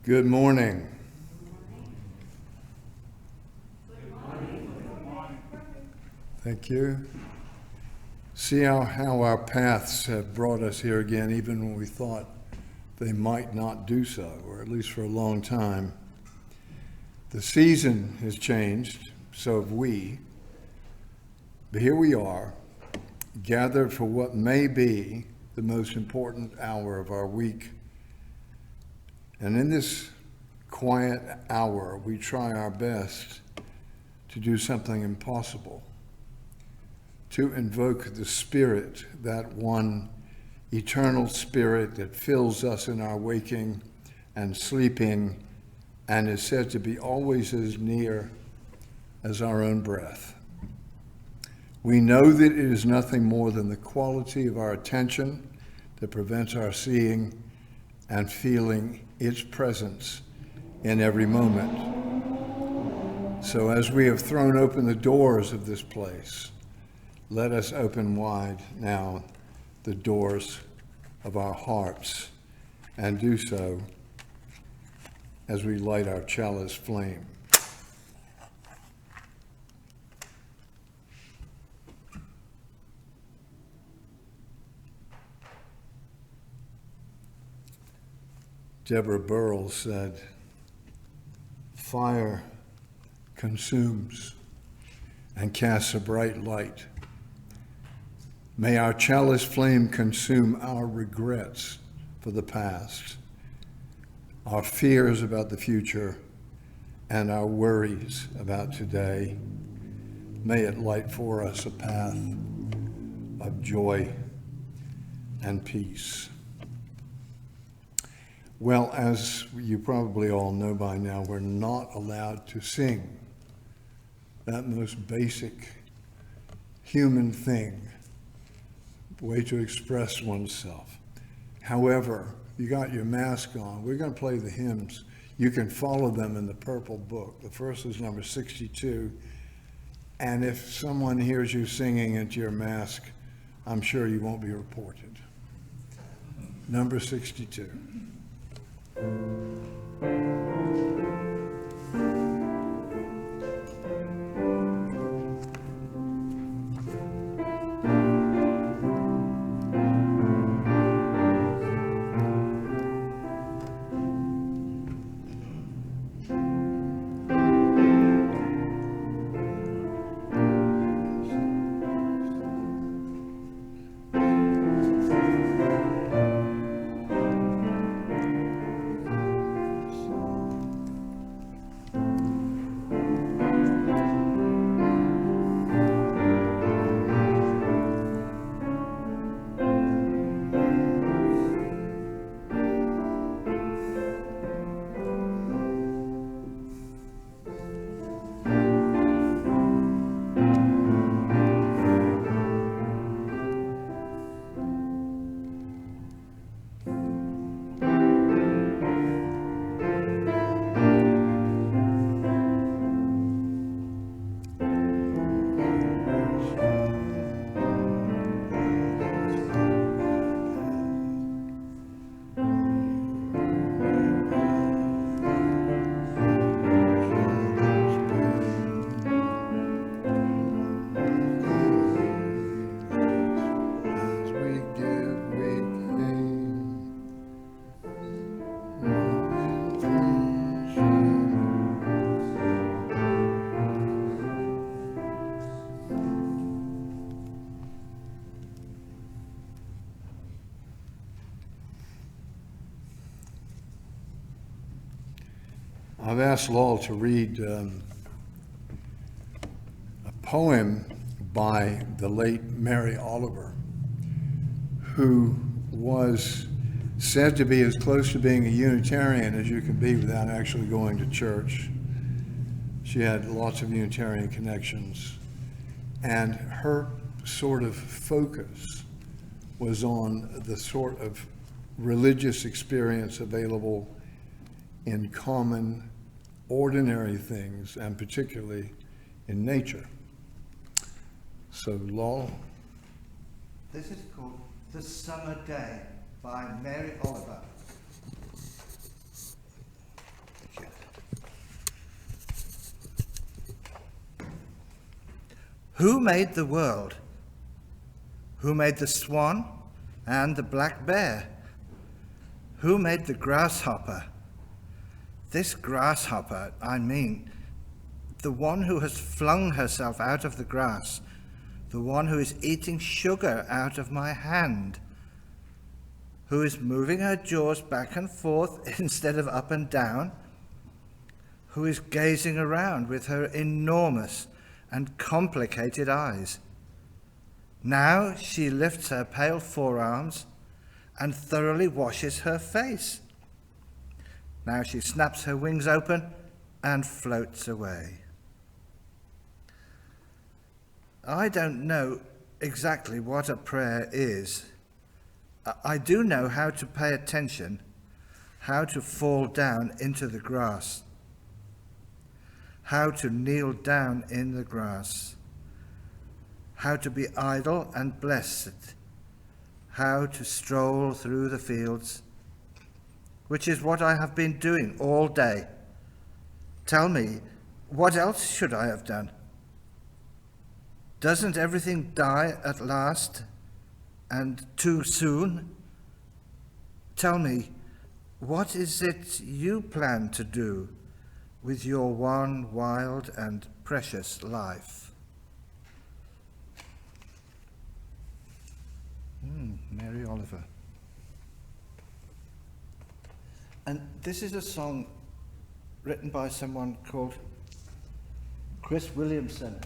Good morning. Thank you. See how our paths have brought us here again, even when we thought they might not do so, or at least for a long time. The season has changed, so have we. But here we are, gathered for what may be the most important hour of our week. And in this quiet hour, we try our best to do something impossible, to invoke the Spirit, that one eternal Spirit that fills us in our waking and sleeping and is said to be always as near as our own breath. We know that it is nothing more than the quality of our attention that prevents our seeing and feeling its presence in every moment. So as we have thrown open the doors of this place, let us open wide now the doors of our hearts and do so as we light our chalice flame. Deborah Burrell said, "Fire consumes and casts a bright light. May our chalice flame consume our regrets for the past, our fears about the future, and our worries about today. May it light for us a path of joy and peace." Well, as you probably all know by now, we're not allowed to sing that most basic human thing, way to express oneself. However, you got your mask on. We're going to play the hymns. You can follow them in the purple book. The first is number 62. And if someone hears you singing into your mask, I'm sure you won't be reported. Number 62. I've asked Lowell to read a poem by the late Mary Oliver, who was said to be as close to being a Unitarian as you can be without actually going to church. She had lots of Unitarian connections, and her sort of focus was on the sort of religious experience available in common, ordinary things, and particularly in nature. So, Lowell. This is called The Summer Day by Mary Oliver. Who made the world? Who made the swan and the black bear? Who made the grasshopper? This grasshopper, I mean, the one who has flung herself out of the grass, the one who is eating sugar out of my hand, who is moving her jaws back and forth instead of up and down, who is gazing around with her enormous and complicated eyes. Now she lifts her pale forearms and thoroughly washes her face. Now she snaps her wings open and floats away. I don't know exactly what a prayer is. I do know how to pay attention, how to fall down into the grass, how to kneel down in the grass, how to be idle and blessed, how to stroll through the fields, which is what I have been doing all day. Tell me, what else should I have done? Doesn't everything die at last, and too soon? Tell me, what is it you plan to do with your one wild and precious life? Mary Oliver. And this is a song written by someone called Chris Williamson.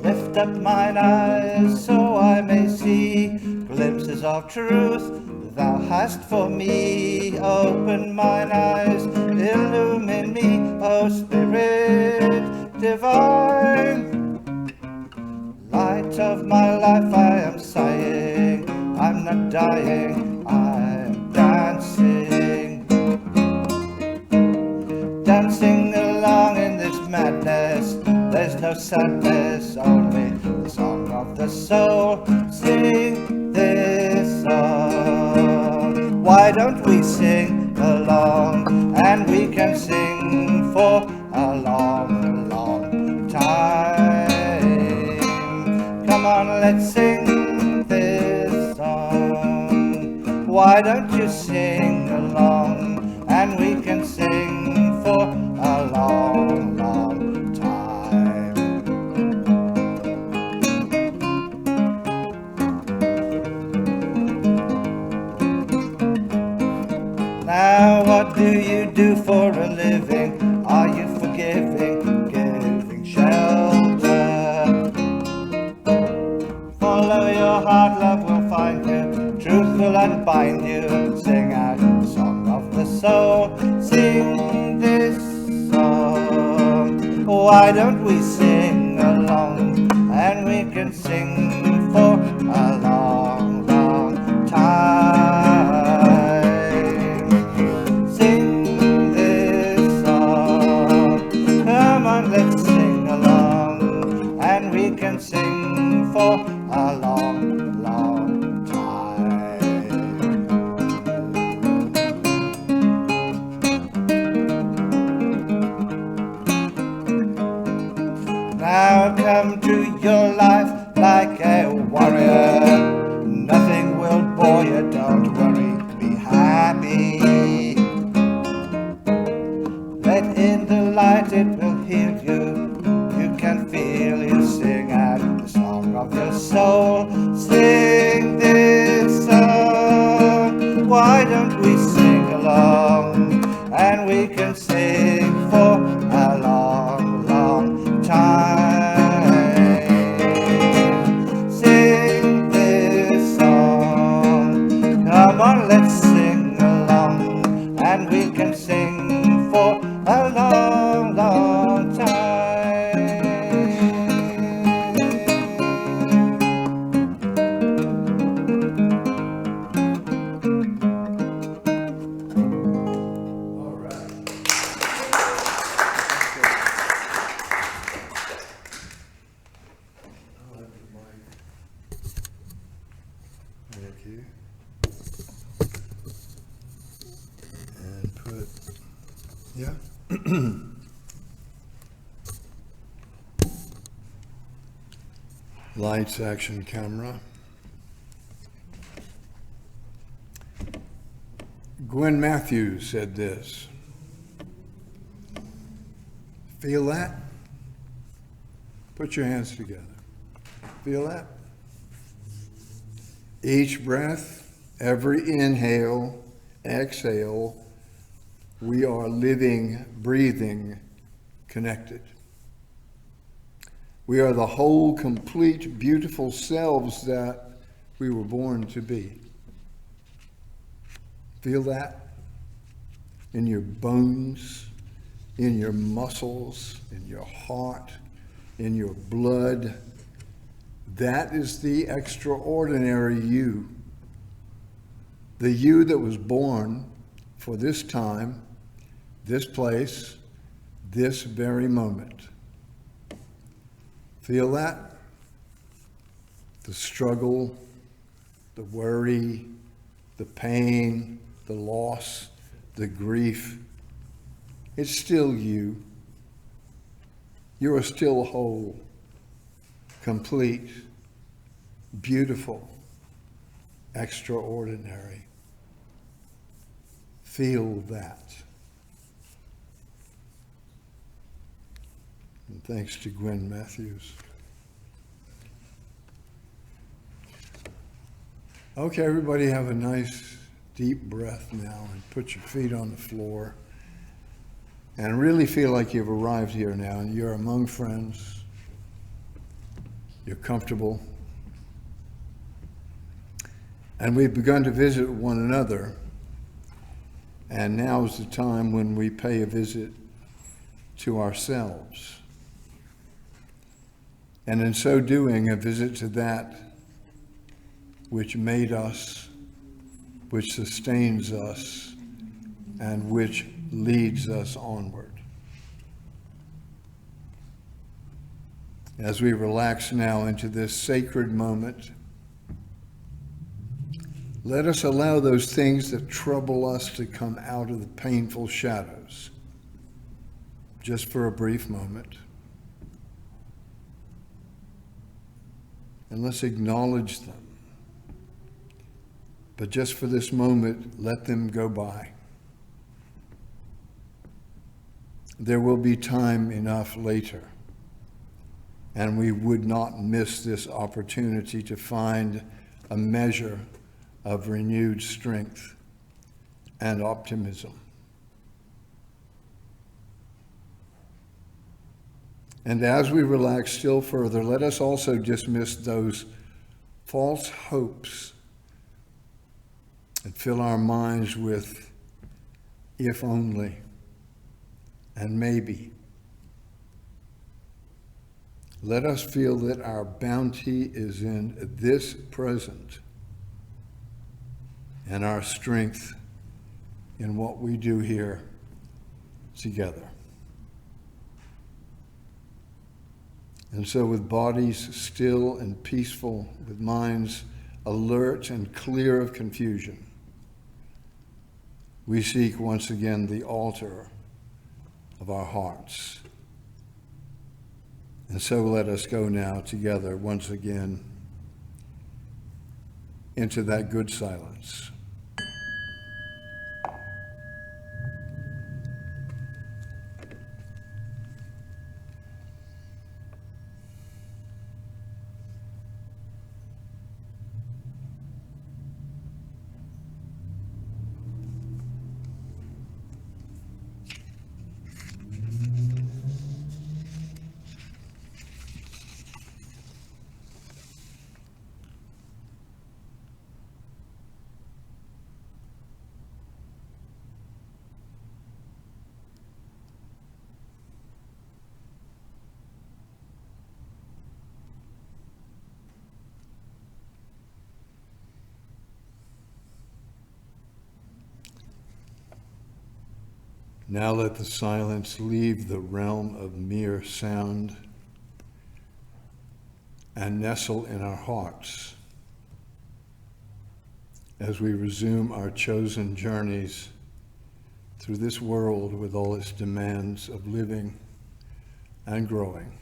Lift up mine eyes so I may see glimpses of truth thou hast for me. Open mine eyes, illumine me, O Spirit divine. Light of my life, I am sighing, I'm not dying, I'm dancing. Dancing along in this madness, there's no sadness, only the song of the soul. Sing this song. Why don't we sing along? And we can sing for a long, long time. Come on, let's sing this song. Why don't you sing along? And we can sing for a long, long time. Now what do you do for a living? Are you forgiving, giving shelter? Follow your heart, love will find you, truth will unbind you. Sing out the song of the soul, sing this song. Why don't we sing along? And we can sing for a long, long time. Sing this song. Come on, let's sing along. And we can sing for a long, long time. Now come to your life like a warrior. Nothing will bore you, don't worry, be happy. Let in the light, it will heal you. You can feel, you sing out the song of your soul. Sing this song. Why don't we sing along? And we can sing for a long, long time. Sing this song. Come on, let's sing along. And we can sing for a long, long time. Thank you. And put, yeah. Lights, action, camera. Gwen Matthews said this. Feel that? Put your hands together. Feel that? Each breath, every inhale, exhale, we are living, breathing, connected. We are the whole, complete, beautiful selves that we were born to be. Feel that? In your bones, in your muscles, in your heart, in your blood. That is the extraordinary you. The you that was born for this time, this place, this very moment. Feel that? The struggle, the worry, the pain, the loss, the grief. It's still you. You are still whole, complete, beautiful, extraordinary. Feel that. And thanks to Gwen Matthews. Okay, everybody have a nice deep breath now and put your feet on the floor and really feel like you've arrived here now and you're among friends. You're comfortable. And we've begun to visit one another. And now is the time when we pay a visit to ourselves. And in so doing, a visit to that which made us, which sustains us, and which leads us onward. As we relax now into this sacred moment, let us allow those things that trouble us to come out of the painful shadows, just for a brief moment. And let's acknowledge them. But just for this moment, let them go by. There will be time enough later, and we would not miss this opportunity to find a measure of renewed strength and optimism. And as we relax still further, let us also dismiss those false hopes that fill our minds with if only and maybe. Let us feel that our bounty is in this present and our strength in what we do here together. And so with bodies still and peaceful, with minds alert and clear of confusion, we seek once again the altar of our hearts. And so let us go now together once again into that good silence. Now let the silence leave the realm of mere sound and nestle in our hearts. as we resume our chosen journeys through this world with all its demands of living and growing.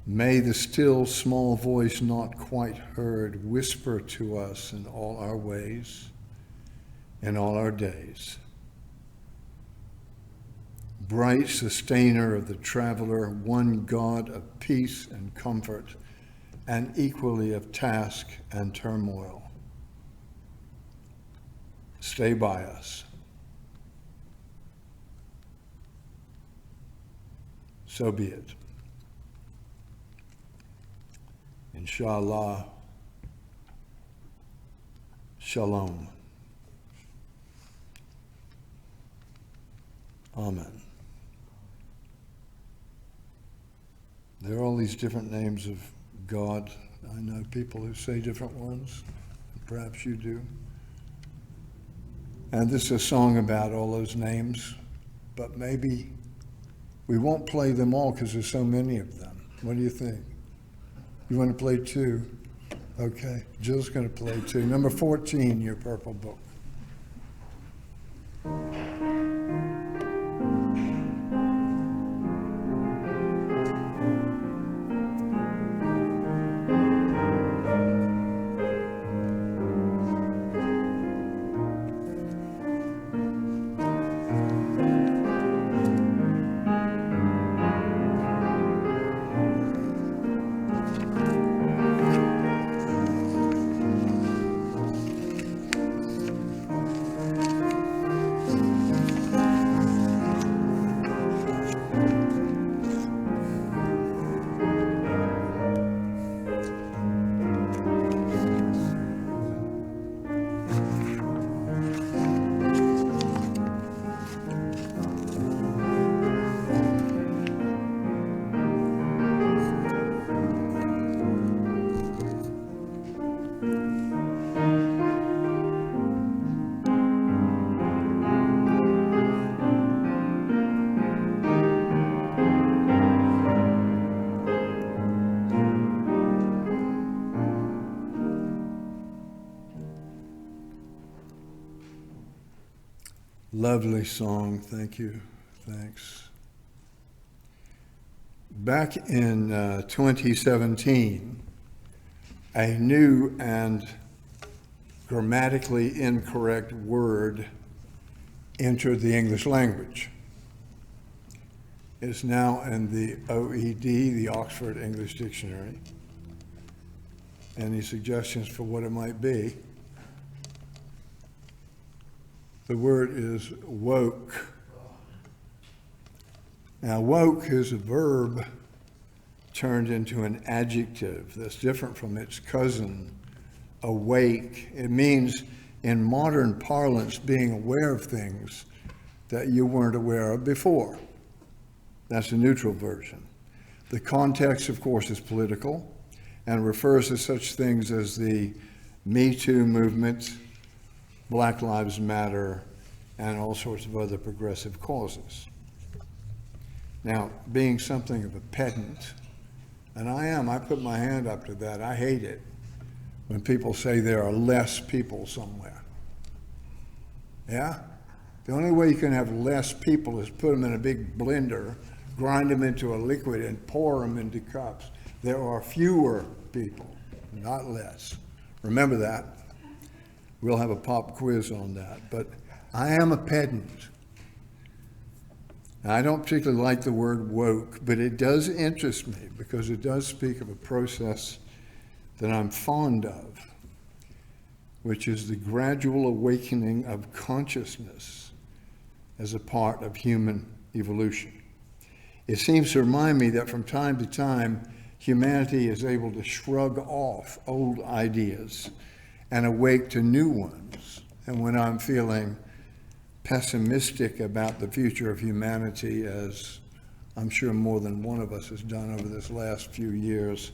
May the still small voice not quite heard whisper to us in all our ways, in all our days. Bright sustainer of the traveler, one God of peace and comfort, and equally of task and turmoil. Stay by us. So be it. Inshallah, shalom. Amen. There are all these different names of God. I know people who say different ones. Perhaps you do. And this is a song about all those names, but maybe we won't play them all because there's so many of them. What do you think? You want to play two? Okay, Jill's going to play two. Number 14, your purple book. Lovely song, thank you, thanks. Back in 2017, a new and grammatically incorrect word entered the English language. It's now in the OED, the Oxford English Dictionary. Any suggestions for what it might be? The word is woke. Now, woke is a verb turned into an adjective that's different from its cousin, awake. It means, in modern parlance, being aware of things that you weren't aware of before. That's the neutral version. The context, of course, is political and refers to such things as the Me Too movement, Black Lives Matter, and all sorts of other progressive causes. Now, being something of a pedant, and I put my hand up to that. I hate it when people say there are less people somewhere. Yeah? The only way you can have less people is put them in a big blender, grind them into a liquid, and pour them into cups. There are fewer people, not less. Remember that. We'll have a pop quiz on that. But I am a pedant. I don't particularly like the word woke, but it does interest me because it does speak of a process that I'm fond of, which is the gradual awakening of consciousness as a part of human evolution. It seems to remind me that from time to time, humanity is able to shrug off old ideas and awake to new ones. And when I'm feeling pessimistic about the future of humanity, as I'm sure more than one of us has done over this last few years,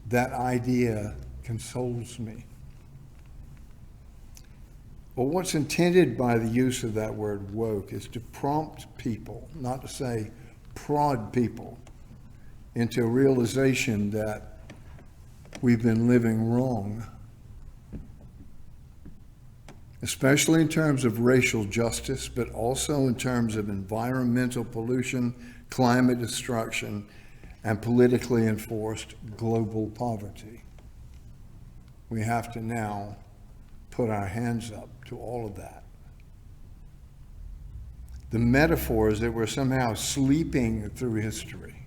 that idea consoles me. Well, what's intended by the use of that word woke is to prompt people, not to say prod people, into a realization that we've been living wrong, especially in terms of racial justice, but also in terms of environmental pollution, climate destruction, and politically enforced global poverty. We have to now put our hands up to all of that. The metaphor is that we're somehow sleeping through history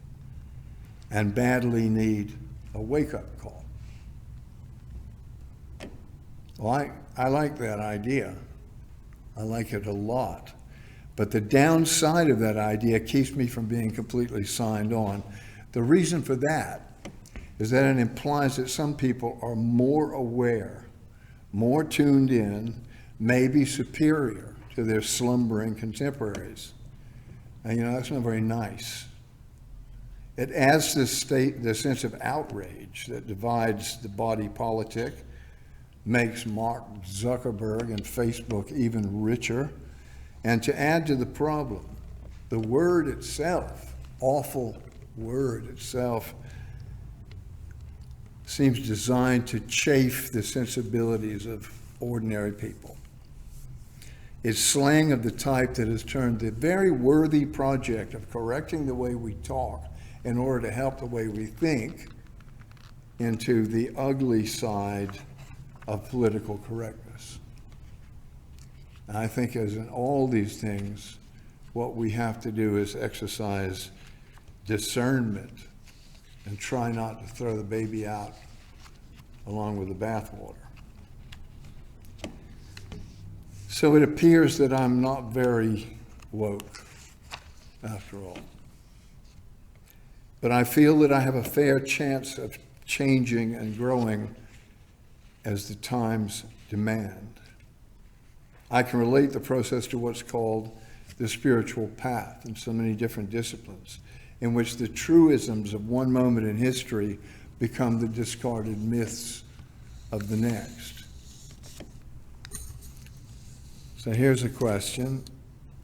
and badly need a wake-up call. Well, I like that idea. I like it a lot. But the downside of that idea keeps me from being completely signed on. The reason for that is that it implies that some people are more aware, more tuned in, maybe superior to their slumbering contemporaries. And that's not very nice. It adds this sense of outrage that divides the body politic, makes Mark Zuckerberg and Facebook even richer. And to add to the problem, the word itself, awful word itself, seems designed to chafe the sensibilities of ordinary people. It's slang of the type that has turned the very worthy project of correcting the way we talk in order to help the way we think into the ugly side of political correctness. And I think as in all these things, what we have to do is exercise discernment and try not to throw the baby out along with the bathwater. So it appears that I'm not very woke, after all. But I feel that I have a fair chance of changing and growing as the times demand. I can relate the process to what's called the spiritual path in so many different disciplines, in which the truisms of one moment in history become the discarded myths of the next. So here's a question.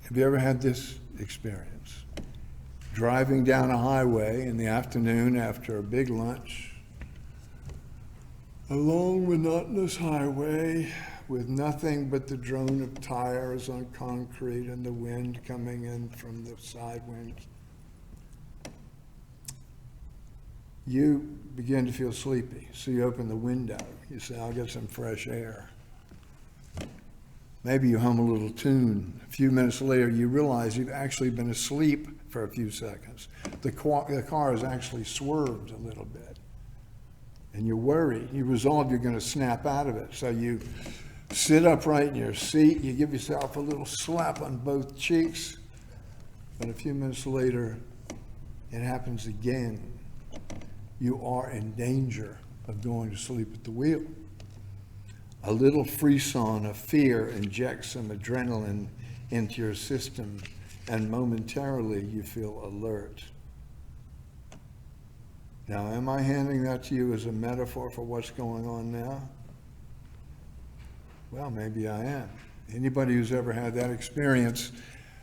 Have you ever had this experience? Driving down a highway in the afternoon after a big lunch, a long, monotonous highway with nothing but the drone of tires on concrete and the wind coming in from the side wind. You begin to feel sleepy, so you open the window. You say, I'll get some fresh air. Maybe you hum a little tune. A few minutes later, you realize you've actually been asleep for a few seconds. The car has actually swerved a little bit. And you're worried. You resolve you're going to snap out of it. So you sit upright in your seat. You give yourself a little slap on both cheeks. But a few minutes later, it happens again. You are in danger of going to sleep at the wheel. A little frisson of fear injects some adrenaline into your system, and momentarily you feel alert. Now, am I handing that to you as a metaphor for what's going on now? Well, maybe I am. Anybody who's ever had that experience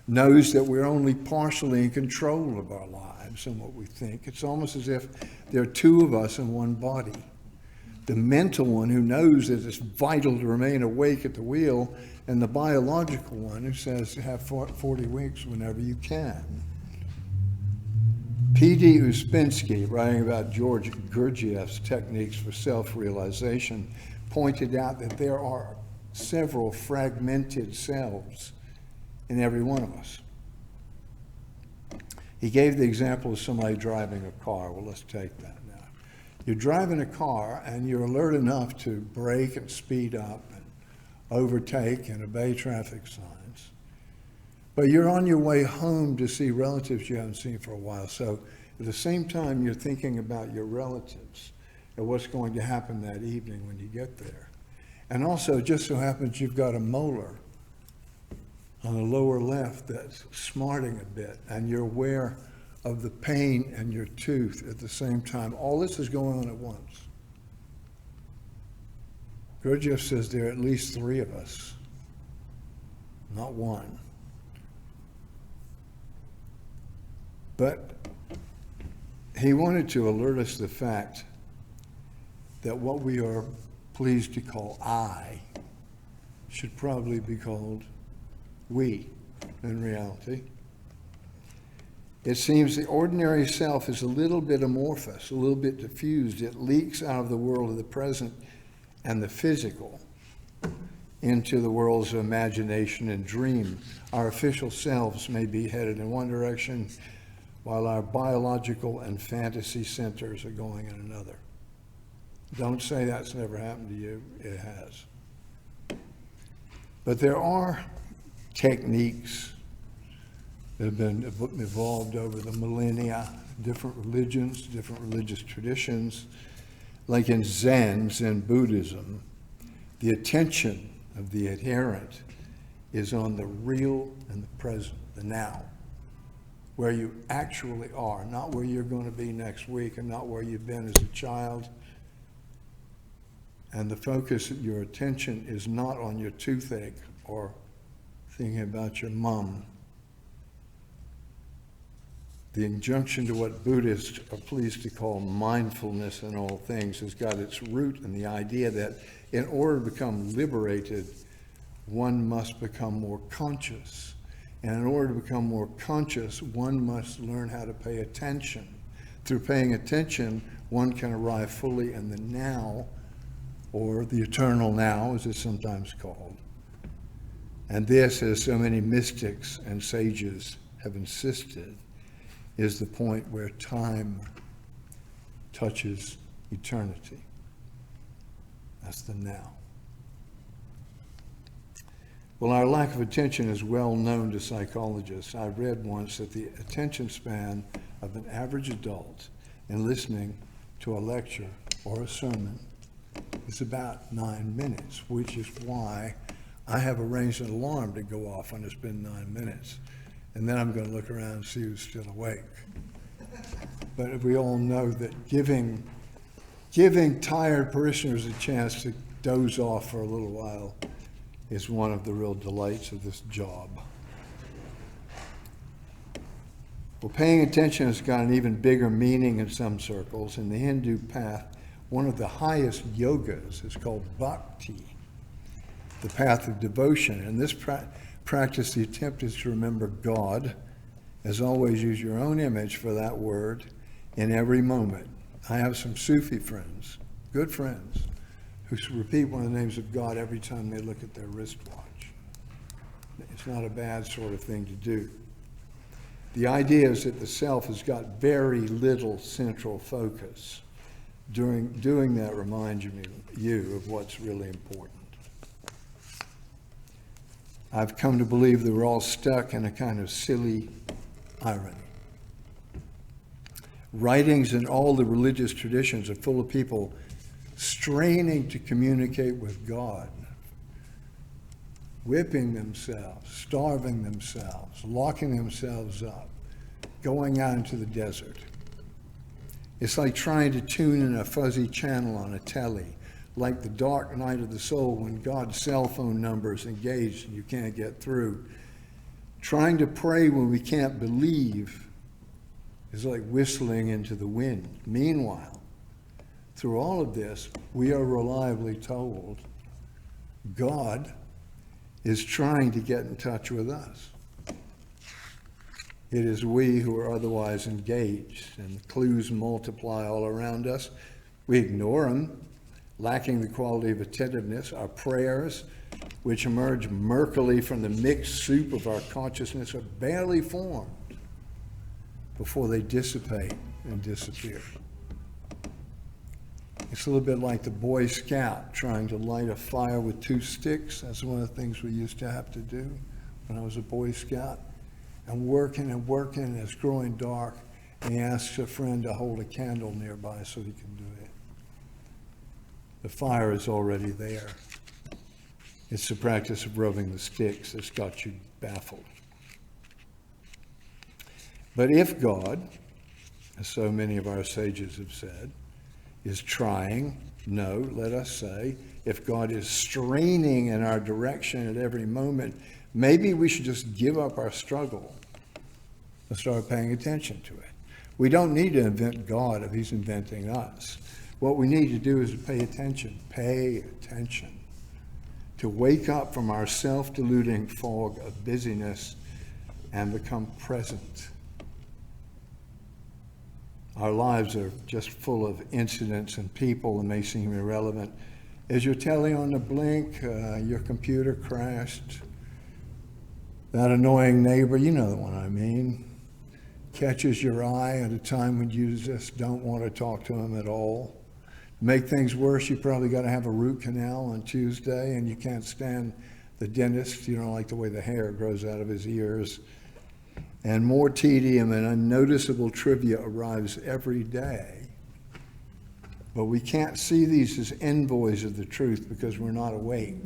knows that we're only partially in control of our lives and what we think. It's almost as if there are two of us in one body. The mental one who knows that it's vital to remain awake at the wheel, and the biological one who says to have 40 weeks whenever you can. P.D. Uspensky, writing about George Gurdjieff's techniques for self-realization, pointed out that there are several fragmented selves in every one of us. He gave the example of somebody driving a car. Well, let's take that now. You're driving a car and you're alert enough to brake and speed up and overtake and obey traffic signs. But you're on your way home to see relatives you haven't seen for a while. So at the same time, you're thinking about your relatives and what's going to happen that evening when you get there. And also, it just so happens you've got a molar on the lower left that's smarting a bit, and you're aware of the pain in your tooth at the same time. All this is going on at once. Gurdjieff says there are at least three of us, not one. But he wanted to alert us to the fact that what we are pleased to call I should probably be called we in reality. It seems the ordinary self is a little bit amorphous, a little bit diffused. It leaks out of the world of the present and the physical into the worlds of imagination and dream. Our official selves may be headed in one direction, while our biological and fantasy centers are going in another. Don't say that's never happened to you. It has. But there are techniques that have been evolved over the millennia, different religions, different religious traditions. Like in Zen Buddhism, the attention of the adherent is on the real and the present, the now, where you actually are, not where you're going to be next week and not where you've been as a child. And the focus of your attention is not on your toothache or thinking about your mom. The injunction to what Buddhists are pleased to call mindfulness in all things has got its root in the idea that in order to become liberated, one must become more conscious. And in order to become more conscious, one must learn how to pay attention. Through paying attention, one can arrive fully in the now, or the eternal now, as it's sometimes called. And this, as so many mystics and sages have insisted, is the point where time touches eternity. That's the now. Well, our lack of attention is well known to psychologists. I read once that the attention span of an average adult in listening to a lecture or a sermon is about 9 minutes, which is why I have arranged an alarm to go off when it's been 9 minutes. And then I'm going to look around and see who's still awake. But we all know that giving tired parishioners a chance to doze off for a little while is one of the real delights of this job. Well, paying attention has got an even bigger meaning in some circles. In the Hindu path, one of the highest yogas is called bhakti, the path of devotion. And this practice, the attempt is to remember God. As always, use your own image for that word in every moment. I have some Sufi friends, good friends, who repeat one of the names of God every time they look at their wristwatch. It's not a bad sort of thing to do. The idea is that the self has got very little central focus. Doing that reminds you of what's really important. I've come to believe that we're all stuck in a kind of silly irony. Writings in all the religious traditions are full of people straining to communicate with God, whipping themselves, starving themselves, locking themselves up, going out into the desert. It's like trying to tune in a fuzzy channel on a telly, like the dark night of the soul when God's cell phone number is engaged and you can't get through. Trying to pray when we can't believe is like whistling into the wind. Meanwhile, through all of this, we are reliably told God is trying to get in touch with us. It is we who are otherwise engaged, and the clues multiply all around us. We ignore them, lacking the quality of attentiveness. Our prayers, which emerge murkily from the mixed soup of our consciousness, are barely formed before they dissipate and disappear. It's a little bit like the Boy Scout trying to light a fire with 2 sticks. That's one of the things we used to have to do when I was a Boy Scout. And working, and it's growing dark, and he asks a friend to hold a candle nearby so he can do it. The fire is already there. It's the practice of rubbing the sticks that's got you baffled. But if God, as so many of our sages have said, is trying, no, let us say, if God is straining in our direction at every moment, maybe we should just give up our struggle and start paying attention to it. We don't need to invent God if he's inventing us. What we need to do is pay attention. Pay attention. To wake up from our self-deluding fog of busyness and become present. Our lives are just full of incidents and people that may seem irrelevant. Is your telly on the blink? Your computer crashed? That annoying neighbor, you know the one I mean, catches your eye at a time when you just don't want to talk to him at all. To make things worse, you probably got to have a root canal on Tuesday, and you can't stand the dentist. You don't like the way the hair grows out of his ears. And more tedium and unnoticeable trivia arrives every day. But we can't see these as envoys of the truth because we're not awake.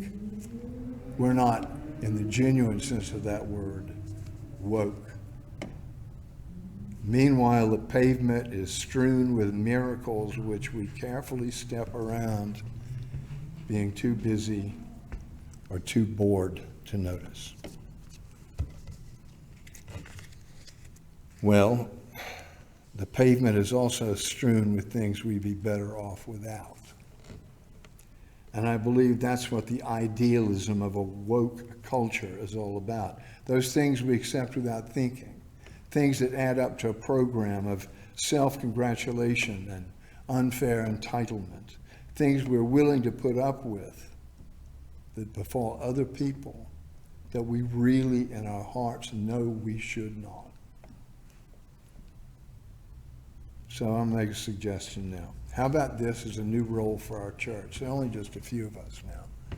We're not, in the genuine sense of that word, woke. Meanwhile, the pavement is strewn with miracles which we carefully step around, being too busy or too bored to notice. Well, the pavement is also strewn with things we'd be better off without. And I believe that's what the idealism of a woke culture is all about. Those things we accept without thinking, things that add up to a program of self-congratulation and unfair entitlement, things we're willing to put up with that befall other people that we really in our hearts know we should not. So I'll make a suggestion now. How about this as a new role for our church? There are only just a few of us now.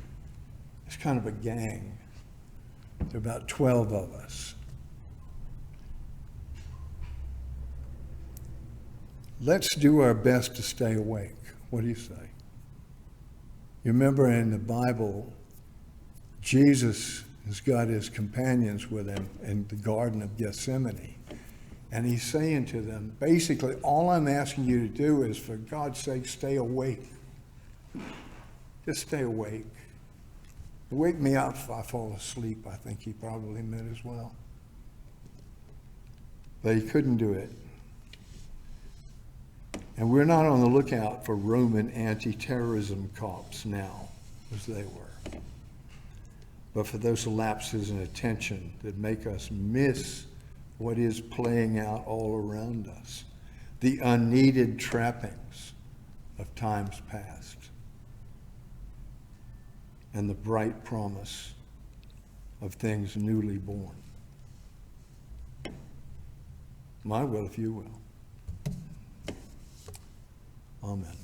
It's kind of a gang. There are about 12 of us. Let's do our best to stay awake. What do you say? You remember in the Bible, Jesus has got his companions with him in the Garden of Gethsemane. And he's saying to them, basically, all I'm asking you to do is, for God's sake, stay awake. Just stay awake. Wake me up if I fall asleep, I think he probably meant as well. But he couldn't do it. And we're not on the lookout for Roman anti-terrorism cops now, as they were, but for those lapses in attention that make us miss what is playing out all around us, the unneeded trappings of times past, and the bright promise of things newly born. My will, if you will. Amen.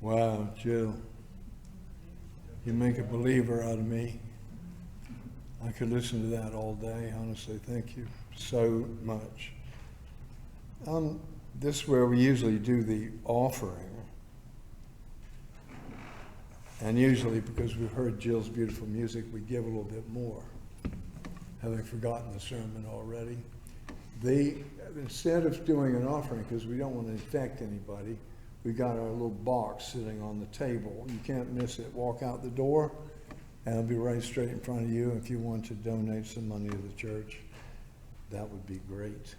Wow, Jill, you make a believer out of me. I could listen to that all day, honestly. Thank you so much. This is where we usually do the offering. And usually, because we've heard Jill's beautiful music, we give a little bit more, having forgotten the sermon already. Instead of doing an offering, because we don't want to infect anybody, we got our little box sitting on the table. You can't miss it. Walk out the door, and it'll be right straight in front of you. If you want to donate some money to the church, that would be great.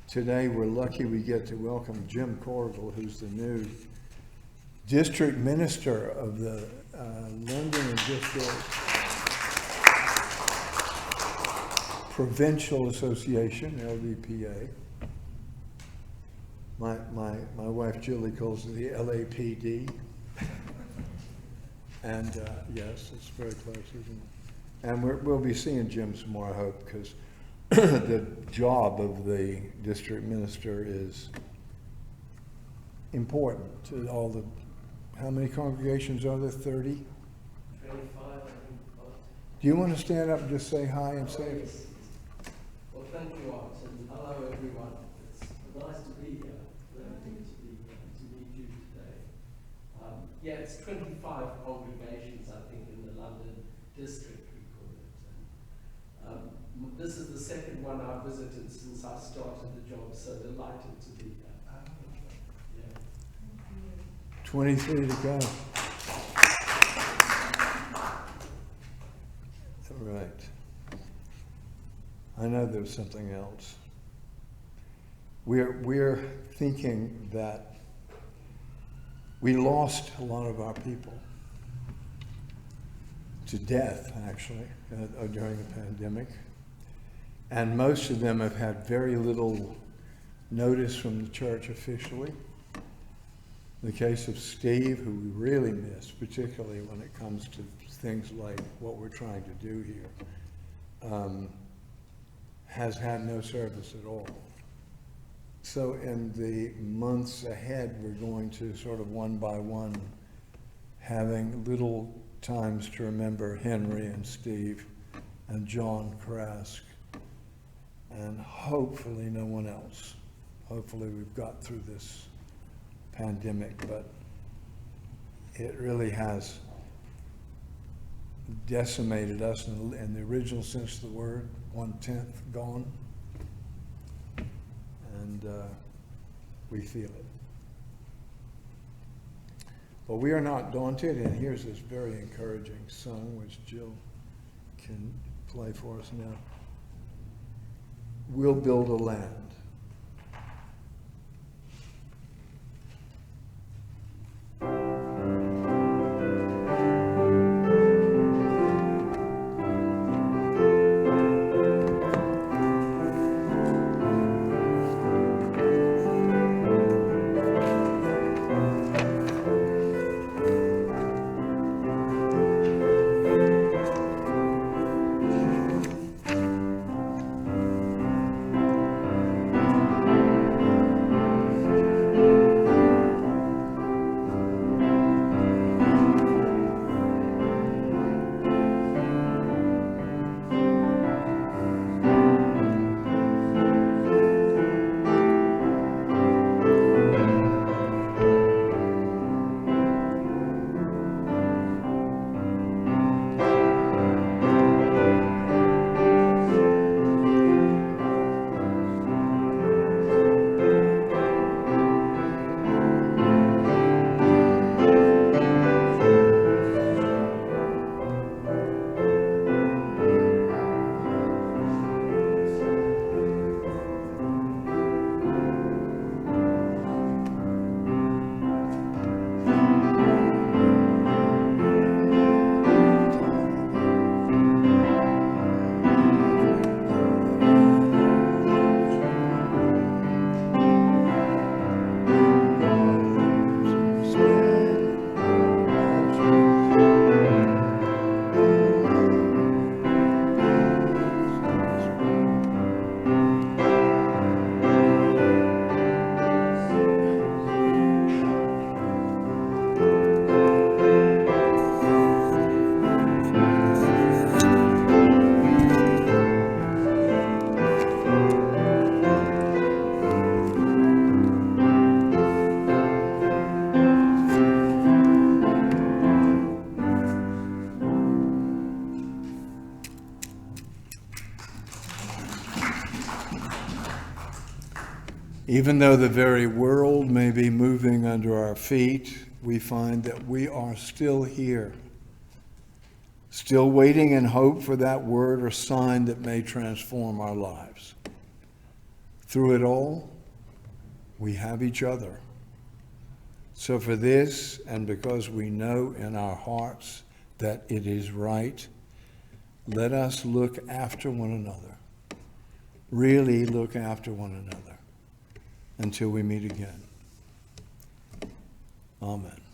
Today, we're lucky we get to welcome Jim Corville, who's the new district minister of the London and District Provincial Association, LDPA. My wife Julie calls it the LAPD. And yes, it's very close, isn't it? And we'll be seeing Jim some more, I hope, because the job of the district minister is important to all the, how many congregations are there? 30? 25, I think. Do you want to stand up and just say hi and say it? Well, thank you, Art, and hello, everyone. It's nice to be here. Delighted to meet you today. Yeah, it's 25 congregations, I think, in the London district, we call it. And, this is the second one I've visited since I started the job, so delighted to be here. Yeah. 23 to go. All right. I know there's something else. We're thinking that we lost a lot of our people to death, actually, during the pandemic. And most of them have had very little notice from the church officially. In the case of Steve, who we really miss, particularly when it comes to things like what we're trying to do here, has had no service at all. So in the months ahead, we're going to sort of one by one having little times to remember Henry and Steve and John Krask, and hopefully no one else. Hopefully we've got through this pandemic, but it really has decimated us in the original sense of the word, 1/10 gone, and we feel it. But we are not daunted, and here's this very encouraging song which Jill can play for us now. We'll build a land. Even though the very world may be moving under our feet, we find that we are still here, still waiting in hope for that word or sign that may transform our lives. Through it all, we have each other. So for this, and because we know in our hearts that it is right, let us look after one another. Really look after one another until we meet again. Amen.